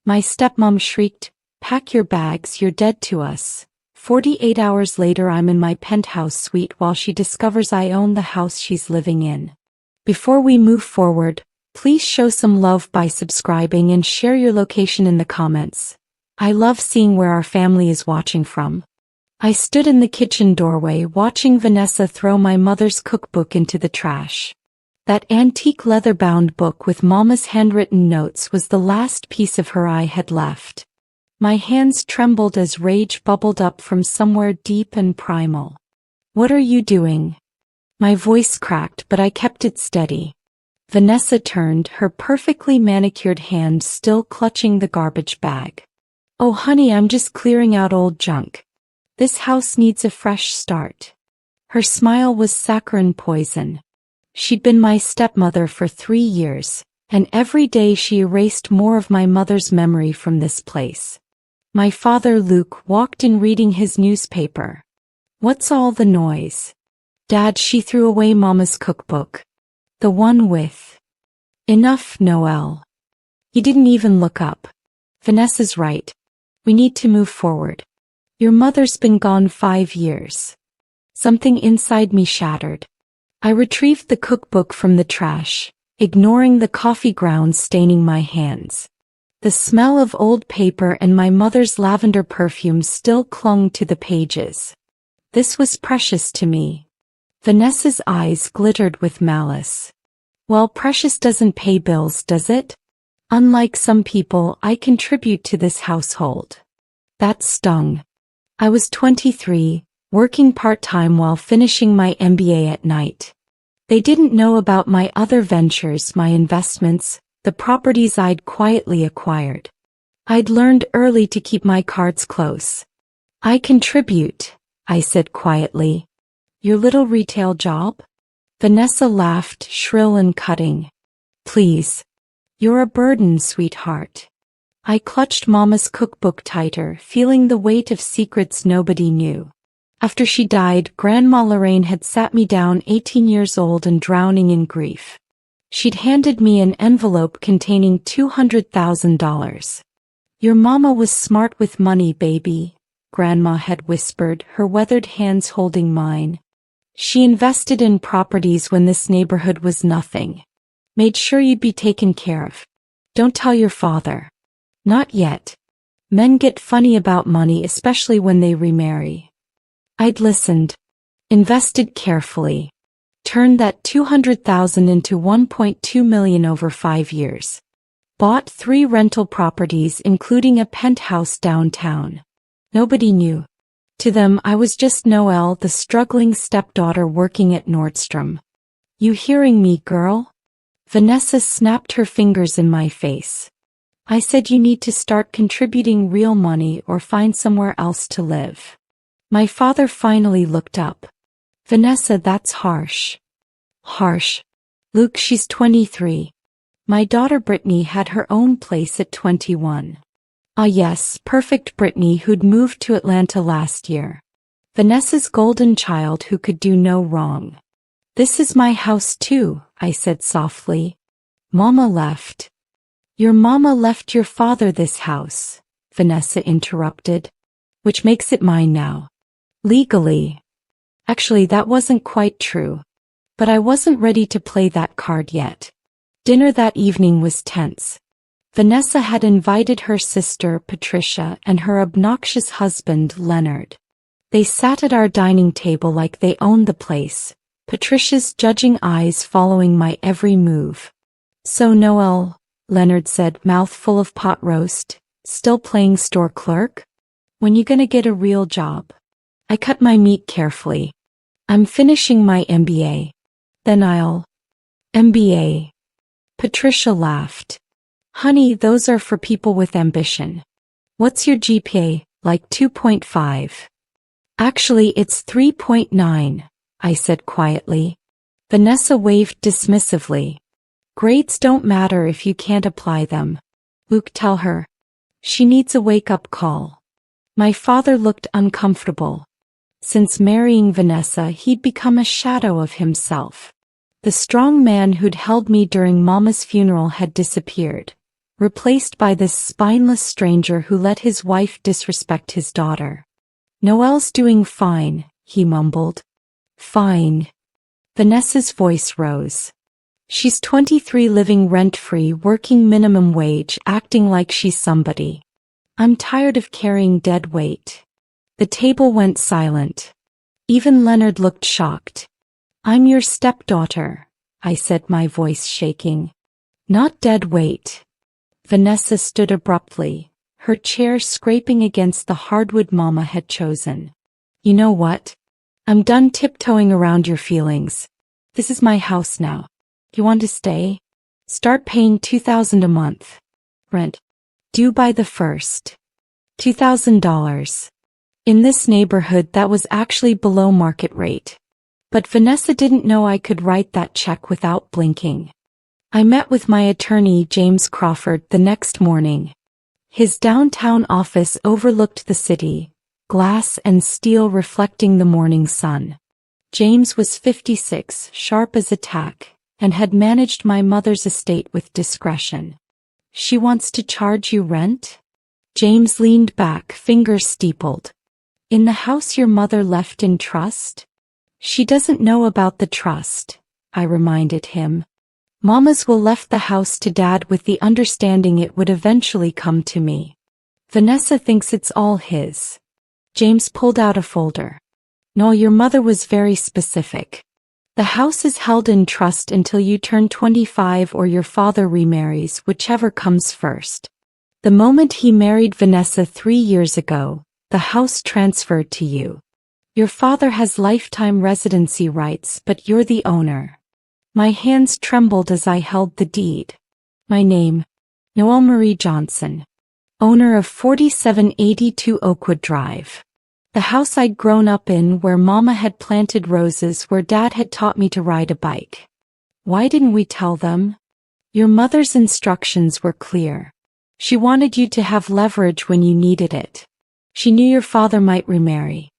My stepmom shrieked, "Pack your bags, you're dead to us." 48 hours later I'm in my penthouse suite while she discovers I own the house she's living in. Before we move forward, please show some love by subscribing and share your location in the comments. I love seeing where our family is watching from. I stood in the kitchen doorway watching Vanessa throw my mother's cookbook into the trash. That antique leather-bound book with Mama's handwritten notes was the last piece of her I had left. My hands trembled as rage bubbled up from somewhere deep and primal. "What are you doing?" My voice cracked, but I kept it steady. Vanessa turned, her perfectly manicured hand still clutching the garbage bag. "Oh honey, I'm just clearing out old junk. This house needs a fresh start." Her smile was saccharine poison. She'd been my stepmother for 3 years, and every day she erased more of my mother's memory from this place. My father Luke walked in reading his newspaper. "What's all the noise?" "Dad," she threw away Mama's cookbook. "The one with..." "Enough, Noelle." He didn't even look up. "Vanessa's right. We need to move forward. Your mother's been gone 5 years. Something inside me shattered. I retrieved the cookbook from the trash, ignoring the coffee grounds staining my hands. The smell of old paper and my mother's lavender perfume still clung to the pages. This was precious to me. Vanessa's eyes glittered with malice. "Well, precious doesn't pay bills, does it? Unlike some people, I contribute to this household." That stung. I was 23, working part-time while finishing my MBA at night. They didn't know about my other ventures, my investments, the properties I'd quietly acquired. I'd learned early to keep my cards close. "I contribute," I said quietly. "Your little retail job?" Vanessa laughed, shrill and cutting. "Please. You're a burden, sweetheart." I clutched Mama's cookbook tighter, feeling the weight of secrets nobody knew. After she died, Grandma Lorraine had sat me down 18 years old and drowning in grief. She'd handed me an envelope containing $200,000. "Your mama was smart with money, baby," Grandma had whispered, her weathered hands holding mine. "She invested in properties when this neighborhood was nothing. Made sure you'd be taken care of. Don't tell your father." "Not yet. Men get funny about money, especially when they remarry." I'd listened. Invested carefully. Turned that $200,000 into $1.2 million over 5 years. Bought 3 rental properties including a penthouse downtown. Nobody knew. To them I was just Noelle, the struggling stepdaughter working at Nordstrom. "You hearing me, girl?" Vanessa snapped her fingers in my face. "I said you need to start contributing real money or find somewhere else to live." My father finally looked up. "Vanessa, that's harsh." "Harsh? Luke, she's 23. My daughter Brittany had her own place at 21. Ah yes, perfect Brittany who'd moved to Atlanta last year. Vanessa's golden child who could do no wrong. This is my house too," I said softly. "Mama left." "Your mama left your father this house," Vanessa interrupted. "Which makes it mine now. Legally." Actually, that wasn't quite true. But I wasn't ready to play that card yet. Dinner that evening was tense. Vanessa had invited her sister, Patricia, and her obnoxious husband, Leonard. They sat at our dining table like they owned the place, Patricia's judging eyes following my every move. "So Noelle," Leonard said, mouth full of pot roast, "still playing store clerk? When you gonna get a real job?" I cut my meat carefully. "I'm finishing my MBA. Then I'll..." "MBA?" Patricia laughed. "Honey, those are for people with ambition. What's your GPA, like 2.5? "Actually, it's 3.9, I said quietly. Vanessa waved dismissively. "Grades don't matter if you can't apply them. Luke, tell her. She needs a wake-up call." My father looked uncomfortable. Since marrying Vanessa, he'd become a shadow of himself. The strong man who'd held me during Mama's funeral had disappeared. replaced by this spineless stranger who let his wife disrespect his daughter. "Noelle's doing fine," he mumbled. "Fine." Vanessa's voice rose. "She's 23, living rent-free, working minimum wage, acting like she's somebody. I'm tired of carrying dead weight." The table went silent. Even Leonard looked shocked. "I'm your stepdaughter," I said, my voice shaking. "Not dead weight." Vanessa stood abruptly, her chair scraping against the hardwood Mama had chosen. "You know what? I'm done tiptoeing around your feelings. This is my house now. You want to stay? Start paying $2,000 a month. Rent. Due by the 1st. $2,000. In this neighborhood that was actually below market rate. But Vanessa didn't know I could write that check without blinking. I met with my attorney, James Crawford, the next morning. His downtown office overlooked the city, glass and steel reflecting the morning sun. James was 56, sharp as a tack, and had managed my mother's estate with discretion. "She wants to charge you rent?" James leaned back, fingers steepled. "In the house your mother left in trust?" "She doesn't know about the trust," I reminded him. "Mama's will left the house to Dad with the understanding it would eventually come to me. Vanessa thinks it's all his." James pulled out a folder. "No, your mother was very specific. The house is held in trust until you turn 25 or your father remarries, whichever comes first. The moment he married Vanessa 3 years ago, the house transferred to you. Your father has lifetime residency rights, but you're the owner." My hands trembled as I held the deed. My name, Noelle Marie Johnson. Owner of 4782 Oakwood Drive. The house I'd grown up in, where Mama had planted roses, where Dad had taught me to ride a bike. "Why didn't we tell them?" "Your mother's instructions were clear. She wanted you to have leverage when you needed it. She knew your father might remarry.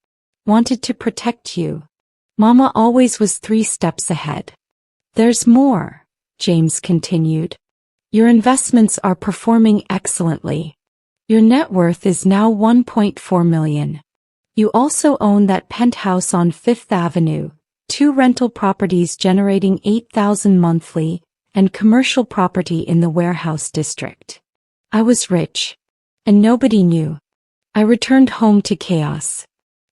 Wanted to protect you. Mama always was 3 steps ahead." "There's more," James continued. "Your investments are performing excellently. Your net worth is now $1.4 million. You also own that penthouse on 5th Avenue, 2 rental properties generating $8,000 monthly, and commercial property in the warehouse district." I was rich. And nobody knew. I returned home to chaos.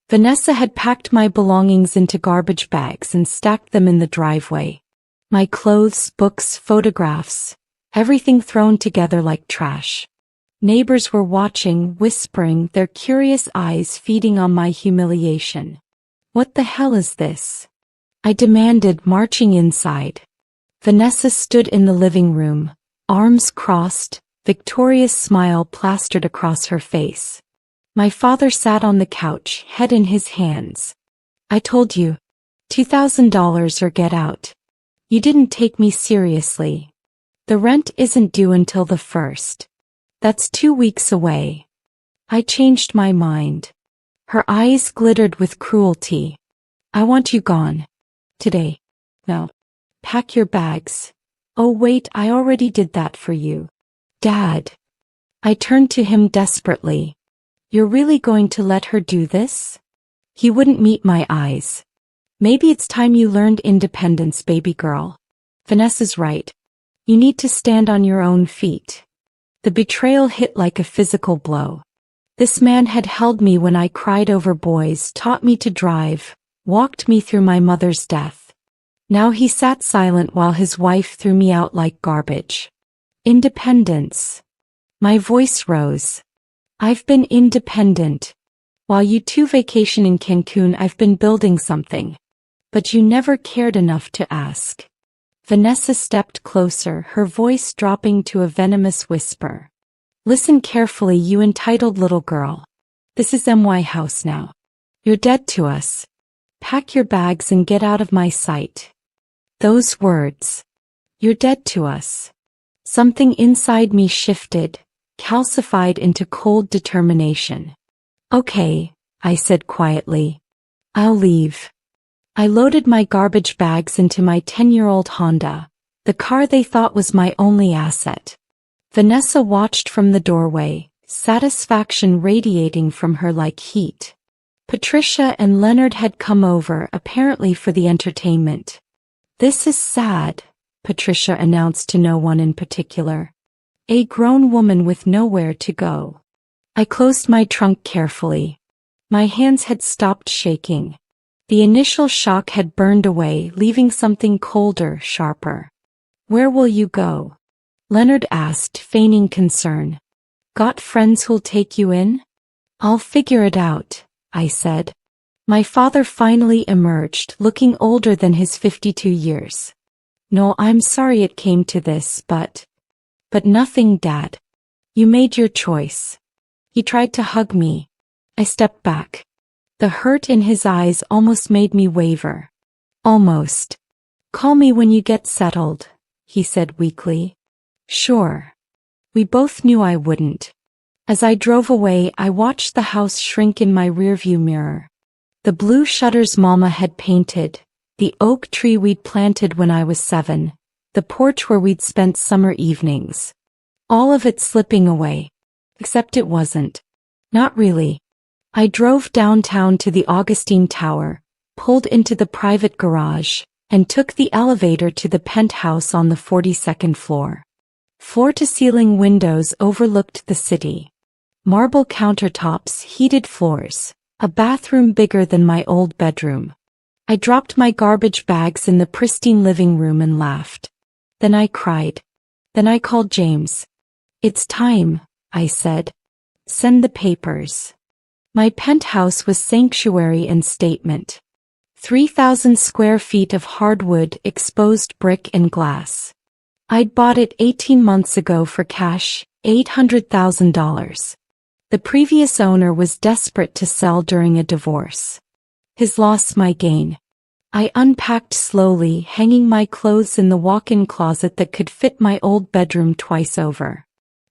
Vanessa had packed my belongings into garbage bags and stacked them in the driveway. My clothes, books, photographs, everything thrown together like trash. Neighbors were watching, whispering, their curious eyes feeding on my humiliation. "What the hell is this?" I demanded, marching inside. Vanessa stood in the living room, arms crossed, victorious smile plastered across her face. My father sat on the couch, head in his hands. "I told you. $2,000 or get out. You didn't take me seriously. The rent isn't due until the 1st. That's 2 weeks away." I changed my mind. Her eyes glittered with cruelty. "I want you gone. Today. No. Pack your bags." "Oh wait, I already did that for you." "Dad." I turned to him desperately. "You're really going to let her do this?" He wouldn't meet my eyes. "Maybe it's time you learned independence, baby girl. Vanessa's right. You need to stand on your own feet." The betrayal hit like a physical blow. This man had held me when I cried over boys, taught me to drive, walked me through my mother's death. Now he sat silent while his wife threw me out like garbage. Independence. My voice rose. "I've been independent. While you 2 vacation in Cancun, I've been building something. But you never cared enough to ask." Vanessa stepped closer, her voice dropping to a venomous whisper. "Listen carefully, you entitled little girl. This is my house now. You're dead to us. Pack your bags and get out of my sight." Those words. "You're dead to us." Something inside me shifted, calcified into cold determination. "Okay," I said quietly. "I'll leave." I loaded my garbage bags into my 10-year-old Honda, the car they thought was my only asset. Vanessa watched from the doorway, satisfaction radiating from her like heat. Patricia and Leonard had come over, apparently for the entertainment. "This is sad," Patricia announced to no one in particular. A grown woman with nowhere to go. I closed my trunk carefully. My hands had stopped shaking. The initial shock had burned away, leaving something colder, sharper. "Where will you go?" Leonard asked, feigning concern. "Got friends who'll take you in?" "I'll figure it out," I said. My father finally emerged, looking older than his 52 years. "No, I'm sorry it came to this, but nothing, Dad. You made your choice." He tried to hug me. I stepped back. The hurt in his eyes almost made me waver. "Almost. Call me when you get settled," he said weakly. "Sure." We both knew I wouldn't. As I drove away, I watched the house shrink in my rearview mirror. The blue shutters Mama had painted, the oak tree we'd planted when I was 7, the porch where we'd spent summer evenings. All of it slipping away. Except it wasn't. Not really. I drove downtown to the Augustine Tower, pulled into the private garage, and took the elevator to the penthouse on the 42nd floor. Floor-to-ceiling windows overlooked the city. Marble countertops, heated floors, a bathroom bigger than my old bedroom. I dropped my garbage bags in the pristine living room and laughed. Then I cried. Then I called James. "It's time," I said. "Send the papers." My penthouse was sanctuary and statement. 3,000 square feet of hardwood, exposed brick and glass. I'd bought it 18 months ago for cash, $800,000. The previous owner was desperate to sell during a divorce. His loss my gain. I unpacked slowly, hanging my clothes in the walk-in closet that could fit my old bedroom twice over.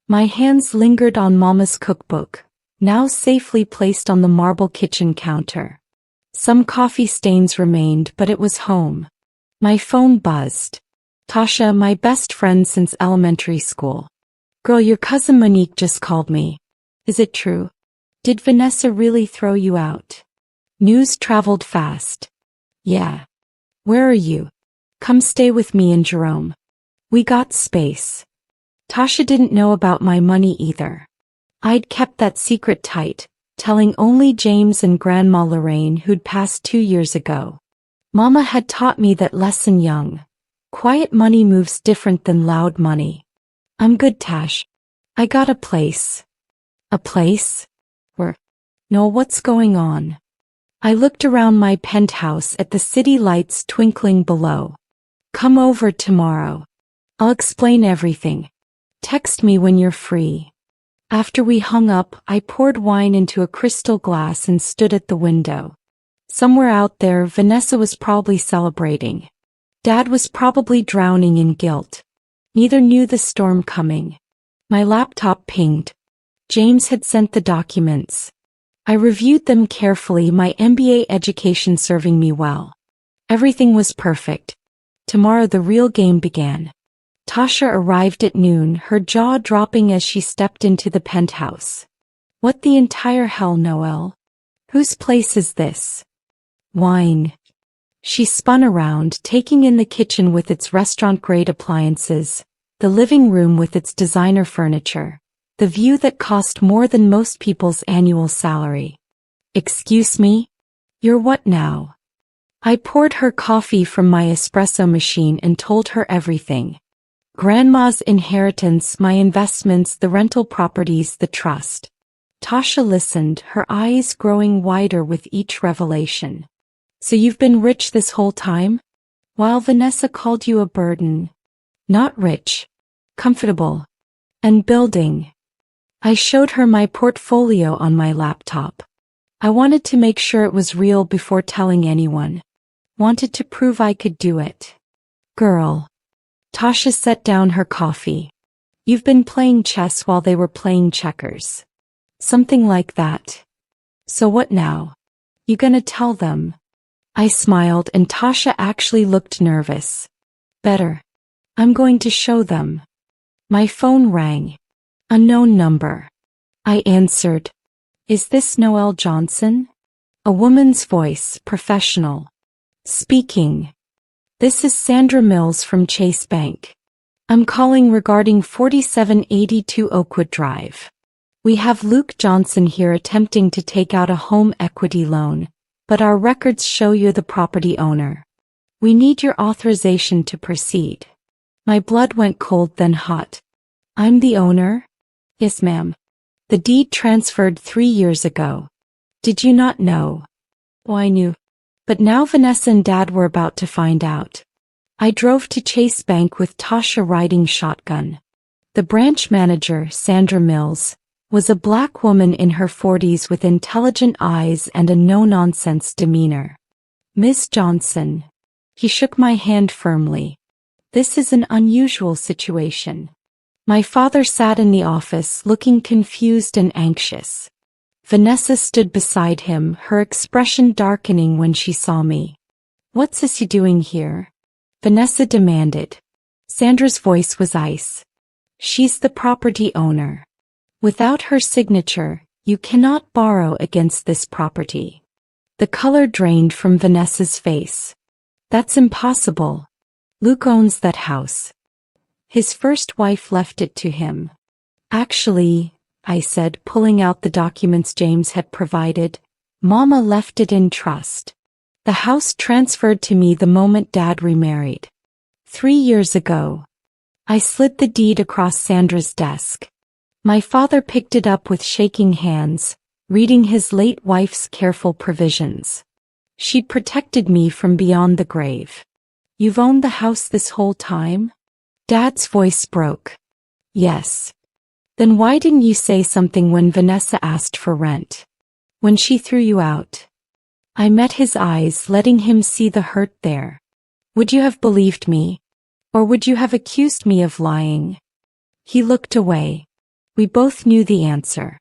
My hands lingered on Mama's cookbook, now safely placed on the marble kitchen counter. Some coffee stains remained, but it was home. My phone buzzed. "Tasha, my best friend since elementary school. Girl, your cousin Monique just called me. Is it true? Did Vanessa really throw you out?" News traveled fast. "Yeah. Where are you? Come stay with me and Jerome. We got space." Tasha didn't know about my money either. I'd kept that secret tight, telling only James and Grandma Lorraine, who'd passed 2 years ago. Mama had taught me that lesson young. Quiet money moves different than loud money. "I'm good, Tash. I got a place." "A place? Where? No, what's going on?" I looked around my penthouse at the city lights twinkling below. "Come over tomorrow. I'll explain everything. Text me when you're free." After we hung up, I poured wine into a crystal glass and stood at the window. Somewhere out there, Vanessa was probably celebrating. Dad was probably drowning in guilt. Neither knew the storm coming. My laptop pinged. James had sent the documents. I reviewed them carefully, my MBA education serving me well. Everything was perfect. Tomorrow the real game began. Tasha arrived at noon, her jaw dropping as she stepped into the penthouse. "What the entire hell, Noelle? Whose place is this?" "Wine." She spun around, taking in the kitchen with its restaurant-grade appliances, the living room with its designer furniture, the view that cost more than most people's annual salary. "Excuse me? You're what now?" I poured her coffee from my espresso machine and told her everything. Grandma's inheritance, my investments, the rental properties, the trust. Tasha listened, her eyes growing wider with each revelation. "So you've been rich this whole time? While Vanessa called you a burden?" "Not rich. Comfortable. And building." I showed her my portfolio on my laptop. I wanted to make sure it was real before telling anyone. Wanted to prove I could do it. "Girl." Tasha set down her coffee. "You've been playing chess while they were playing checkers." "Something like that." "So what now? You gonna tell them?" I smiled and Tasha actually looked nervous. "Better. I'm going to show them." My phone rang. Unknown number. I answered. Is this Noelle Johnson? A woman's voice, professional. Speaking. This is Sandra Mills from Chase Bank. I'm calling regarding 4782 Oakwood Drive. We have Luke Johnson here attempting to take out a home equity loan, but our records show you're the property owner. We need your authorization to proceed. My blood went cold then hot. I'm the owner? Yes, ma'am. The deed transferred 3 years ago. Did you not know? Oh, I knew. But now Vanessa and Dad were about to find out. I drove to Chase Bank with Tasha riding shotgun. The branch manager, Sandra Mills, was a black woman in her 40s with intelligent eyes and a no-nonsense demeanor. Miss Johnson. He shook my hand firmly. This is an unusual situation. My father sat in the office looking confused and anxious. Vanessa stood beside him, her expression darkening when she saw me. What's Sissy doing here? Vanessa demanded. Sandra's voice was ice. She's the property owner. Without her signature, you cannot borrow against this property. The color drained from Vanessa's face. That's impossible. Luke owns that house. His first wife left it to him. Actually, I said, pulling out the documents James had provided, Mama left it in trust. The house transferred to me the moment Dad remarried. 3 years ago. I slid the deed across Sandra's desk. My father picked it up with shaking hands, reading his late wife's careful provisions. She'd protected me from beyond the grave. You've owned the house this whole time? Dad's voice broke. Yes. Then why didn't you say something when Vanessa asked for rent? When she threw you out? I met his eyes, letting him see the hurt there. Would you have believed me? Or would you have accused me of lying? He looked away. We both knew the answer.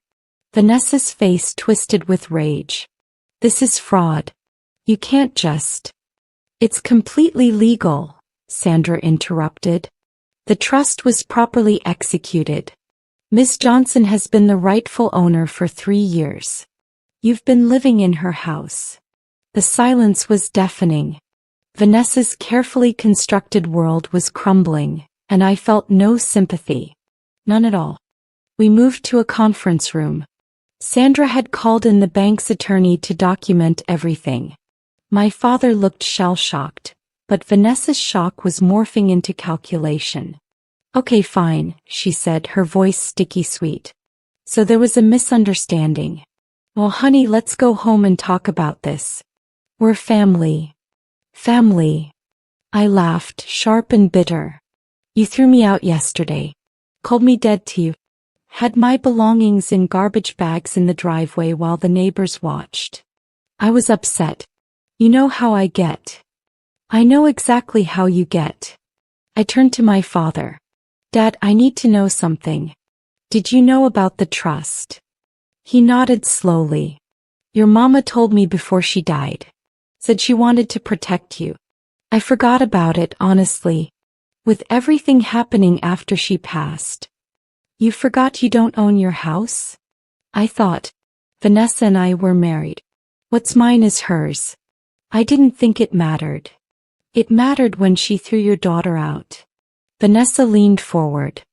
Vanessa's face twisted with rage. This is fraud. You can't just. It's completely legal, Sandra interrupted. The trust was properly executed. Miss Johnson has been the rightful owner for 3 years. You've been living in her house. The silence was deafening. Vanessa's carefully constructed world was crumbling, and I felt no sympathy. None at all. We moved to a conference room. Sandra had called in the bank's attorney to document everything. My father looked shell-shocked, but Vanessa's shock was morphing into calculation. Okay, fine, she said, her voice sticky sweet. So there was a misunderstanding. Well, honey, let's go home and talk about this. We're family. Family. I laughed, sharp and bitter. You threw me out yesterday. Called me dead to you. Had my belongings in garbage bags in the driveway while the neighbors watched. I was upset. You know how I get. I know exactly how you get. I turned to my father. Dad, I need to know something. Did you know about the trust? He nodded slowly. Your mama told me before she died. Said she wanted to protect you. I forgot about it, honestly. With everything happening after she passed. You forgot you don't own your house? I thought. Vanessa and I were married. What's mine is hers. I didn't think it mattered. It mattered when she threw your daughter out. Vanessa leaned forward.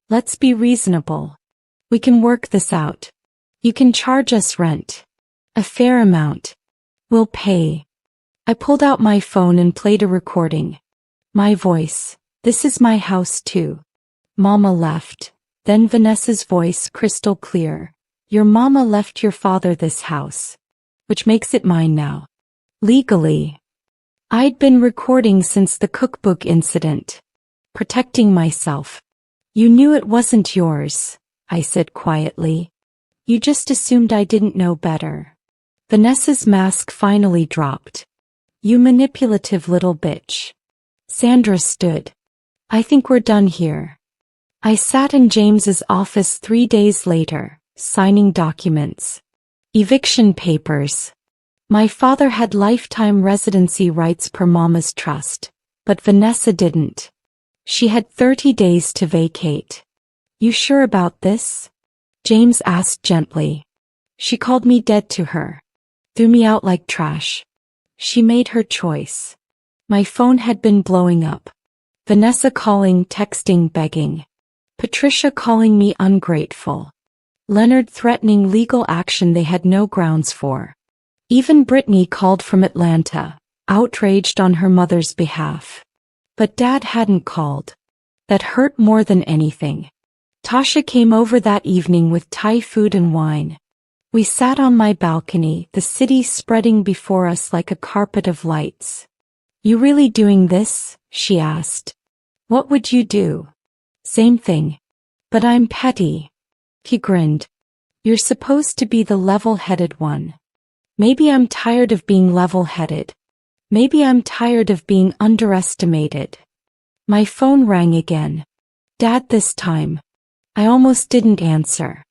Let's be reasonable. We can work this out. You can charge us rent. A fair amount. We'll pay. I pulled out my phone and played a recording. My voice. This is my house too. Mama left. Then Vanessa's voice, crystal clear. Your mama left your father this house. Which makes it mine now. Legally. I'd been recording since the cookbook incident. Protecting myself. You knew it wasn't yours, I said quietly. You just assumed I didn't know better. Vanessa's mask finally dropped. You manipulative little bitch. Sandra stood. I think we're done here. I sat in James's office 3 days later, signing documents. Eviction papers. My father had lifetime residency rights per Mama's trust, but Vanessa didn't. She had 30 days to vacate. You sure about this? James asked gently. She called me dead to her. Threw me out like trash. She made her choice. My phone had been blowing up. Vanessa calling, texting, begging. Patricia calling me ungrateful. Leonard threatening legal action they had no grounds for. Even Brittany called from Atlanta, outraged on her mother's behalf. But Dad hadn't called. That hurt more than anything. Tasha came over that evening with Thai food and wine. We sat on my balcony, the city spreading before us like a carpet of lights. You really doing this? She asked. What would you do? Same thing. But I'm petty. He grinned. You're supposed to be the level-headed one. Maybe I'm tired of being level-headed. Maybe I'm tired of being underestimated. My phone rang again. Dad this time. I almost didn't answer.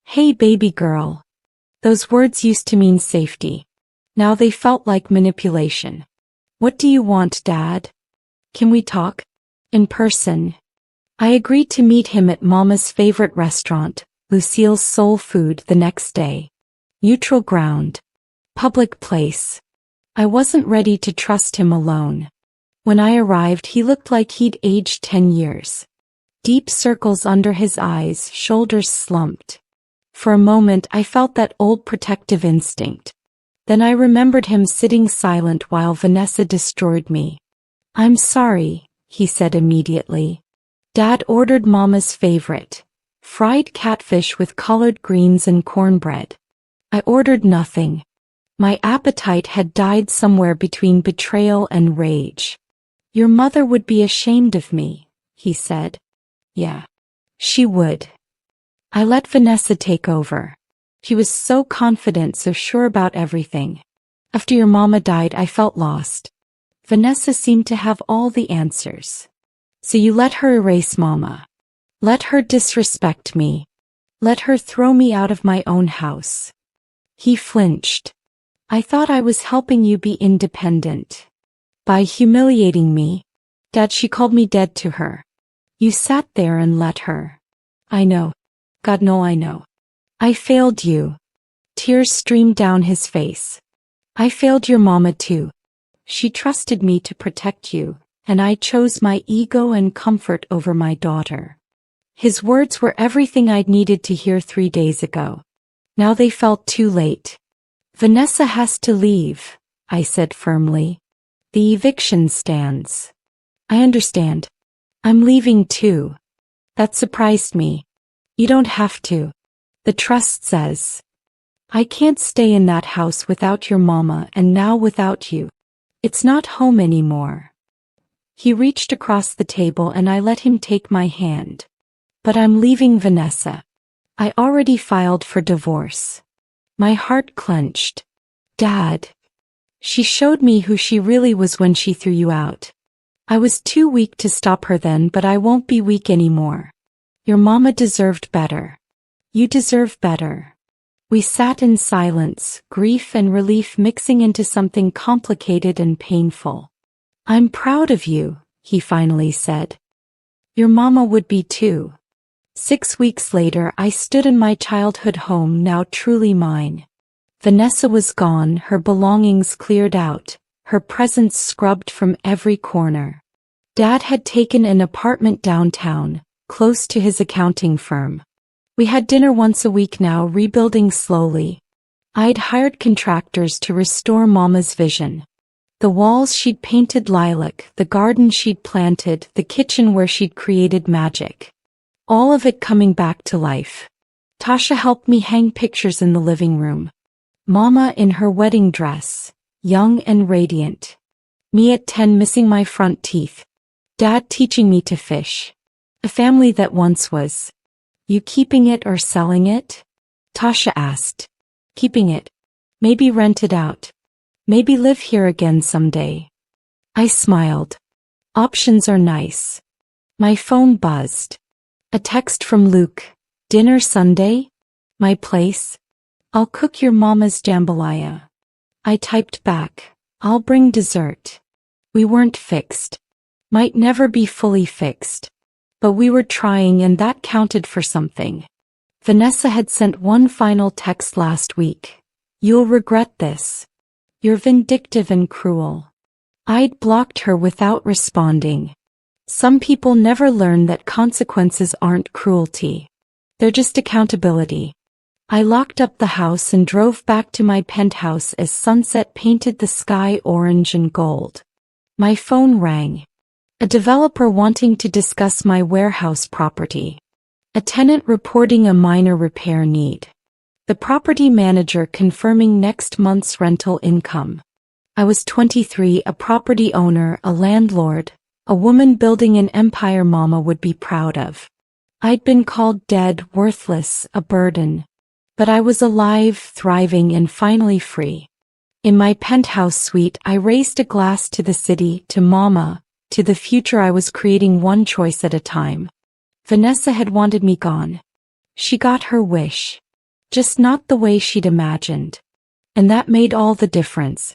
Hey baby girl. Those words used to mean safety. Now they felt like manipulation. What do you want, Dad? Can we talk? In person. I agreed to meet him at Mama's favorite restaurant, Lucille's Soul Food, the next day. Neutral ground. Public place. I wasn't ready to trust him alone. When I arrived, he looked like he'd aged 10 years. Deep circles under his eyes, shoulders slumped. For a moment I felt that old protective instinct. Then I remembered him sitting silent while Vanessa destroyed me. I'm sorry, he said immediately. Dad ordered Mama's favorite, fried catfish with collard greens and cornbread. I ordered nothing. My appetite had died somewhere between betrayal and rage. Your mother would be ashamed of me, he said. Yeah. She would. I let Vanessa take over. She was so confident, so sure about everything. After your mama died, I felt lost. Vanessa seemed to have all the answers. So you let her erase Mama. Let her disrespect me. Let her throw me out of my own house. He flinched. I thought I was helping you be independent. By humiliating me. Dad, she called me dead to her. You sat there and let her. I know. God, no, I know. I failed you. Tears streamed down his face. I failed your mama too. She trusted me to protect you, and I chose my ego and comfort over my daughter. His words were everything I'd needed to hear 3 days ago. Now they felt too late. Vanessa has to leave, I said firmly. The eviction stands. I understand. I'm leaving too. That surprised me. You don't have to. The trust says. I can't stay in that house without your mama and now without you. It's not home anymore. He reached across the table and I let him take my hand. But I'm leaving Vanessa. I already filed for divorce. My heart clenched. Dad. She showed me who she really was when she threw you out. I was too weak to stop her then, but I won't be weak anymore. Your mama deserved better. You deserve better. We sat in silence, grief and relief mixing into something complicated and painful. I'm proud of you, he finally said. Your mama would be too. 6 weeks later, I stood in my childhood home, now truly mine. Vanessa was gone, her belongings cleared out, her presence scrubbed from every corner. Dad had taken an apartment downtown, close to his accounting firm. We had dinner once a week now, rebuilding slowly. I'd hired contractors to restore Mama's vision. The walls she'd painted lilac, the garden she'd planted, the kitchen where she'd created magic. All of it coming back to life. Tasha helped me hang pictures in the living room. Mama in her wedding dress, young and radiant. Me at 10 missing my front teeth. Dad teaching me to fish. A family that once was. You keeping it or selling it? Tasha asked. Keeping it. Maybe rent it out. Maybe live here again someday. I smiled. Options are nice. My phone buzzed. A text from Luke. Dinner Sunday? My place? I'll cook your mama's jambalaya. I typed back. I'll bring dessert. We weren't fixed. Might never be fully fixed. But we were trying, and that counted for something. Vanessa had sent one final text last week. "You'll regret this. You're vindictive and cruel." I'd blocked her without responding. Some people never learn that consequences aren't cruelty. They're just accountability. I locked up the house and drove back to my penthouse as sunset painted the sky orange and gold. My phone rang. A developer wanting to discuss my warehouse property. A tenant reporting a minor repair need. The property manager confirming next month's rental income. I was 23, a property owner, a landlord, a woman building an empire mama would be proud of. I'd been called dead, worthless, a burden. But I was alive, thriving, and finally free. In my penthouse suite, I raised a glass to the city, to mama, to the future I was creating one choice at a time. Vanessa had wanted me gone. She got her wish. Just not the way she'd imagined. And that made all the difference.